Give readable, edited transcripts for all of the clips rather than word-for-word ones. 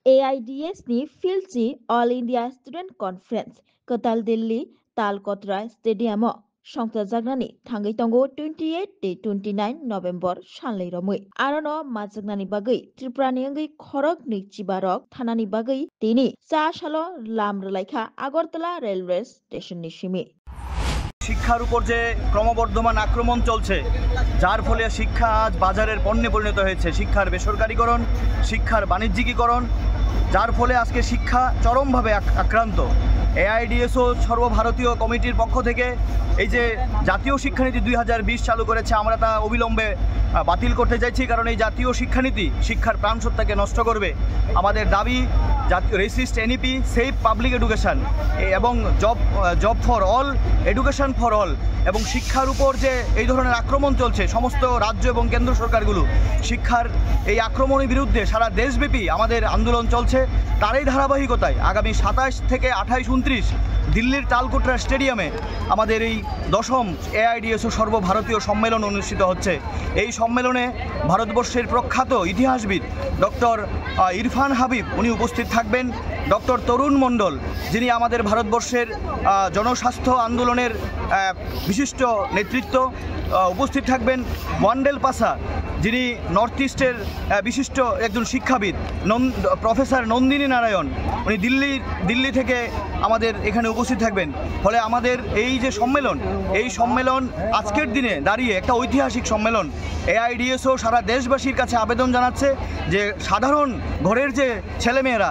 AIDS ni Filchi All India Student Conference Katal Delhi Talkottra Stadium Songta Jagnani Tangai Tongo 28-29 November Shanlai Romui Arono Majagnani Bagai Tripurani Angai Khorok ni Chibarok Thanani Bagai Tini Cha Shalo Lam Relaikha Agartala Railway Station ni Shimi শিক্ষার উপর যে ক্রমবর্ধমান আক্রমণ চলছে যার ফলে শিক্ষা আজ বাজারের পণ্যে পরিণত হয়েছে শিক্ষার বেসরকারীকরণ শিক্ষার বাণিজ্যিকীকরণ যার ফলে আজকে শিক্ষা চরমভাবে আক্রান্ত এআইডিএসও সর্বভারতীয় কমিটির পক্ষ থেকে এই যে জাতীয় শিক্ষানীতি 2020 চালু করেছে আমরা তা অবিলম্বে বাতিল করতে চাইছি কারণ এই জাতীয় শিক্ষানীতি শিক্ষার প্রাণসত্তাকে নষ্ট করবে আমাদের দাবি জাতীয় resist NEP save public education এবং job for all education for all এবং শিক্ষার উপর যে এই ধরনের আক্রমণ চলছে সমস্ত রাজ্য এবং কেন্দ্র সরকারগুলো শিক্ষার এই আক্রমণের বিরুদ্ধে সারা দেশব্যাপী আমাদের আন্দোলন চলছে তারই ধারাবাহিকতায় আগামী 27 থেকে 28-29 দিল্লির তালকোটরা স্টেডিয়ামে আমাদের এই 10ম এআইডিএসও সর্বভারতীয় সম্মেলন অনুষ্ঠিত হচ্ছে এই সম্মেলনে ভারতবর্ষের প্রখ্যাত ইতিহাসবিদ ডক্টর ইরফান হাবিব উনি উপস্থিত থাকবেন ডক্টর তরুণ মণ্ডল যিনি আমাদের ভারতবর্ষের জনস্বাস্থ্য আন্দোলনের বিশিষ্ট নেতৃত্ব উপস্থিত থাকবেন ওয়ান্ডেল পাসা যিনি নর্থ ইস্টের বিশিষ্ট একজন শিক্ষাবিদ প্রফেসর নন্দিনী নারায়ণ উনি দিল্লি থেকে আমাদের এখানে উপস্থিত থাকবেন ফলে আমাদের এই যে সম্মেলন এই সম্মেলন আজকের দিনে দাঁড়িয়ে একটা ঐতিহাসিক সম্মেলন এআইডিএসও সারা দেশবাসীর কাছে আবেদন জানাচ্ছে যে সাধারণ ঘরের যে ছেলেমেয়েরা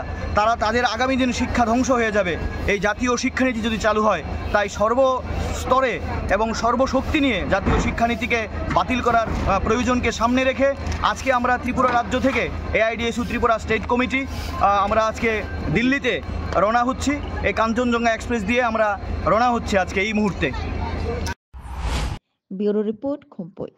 তাদের আগামী দিন শিক্ষা ধ্বংস হয়ে যাবে এই জাতীয় শিক্ষানীতি যদি চালু হয় তাই সর্বস্তরে এবং সর্বশক্তি নিয়ে জাতীয় শিক্ষানীতিকে বাতিল করার প্রয়োজনকে সামনে রেখে আজকে আমরা ত্রিপুরা রাজ্য থেকে এআইডিএসও ত্রিপুরা স্টেট কমিটি আমরা আজকে দিল্লিতে রওনা হচ্ছি এই কাঞ্চনজঙ্ঘা এক্সপ্রেস দিয়ে আমরা রওনা হচ্ছি আজকে এই মুহূর্তে ব্যুরো রিপোর্ট খুমপুই।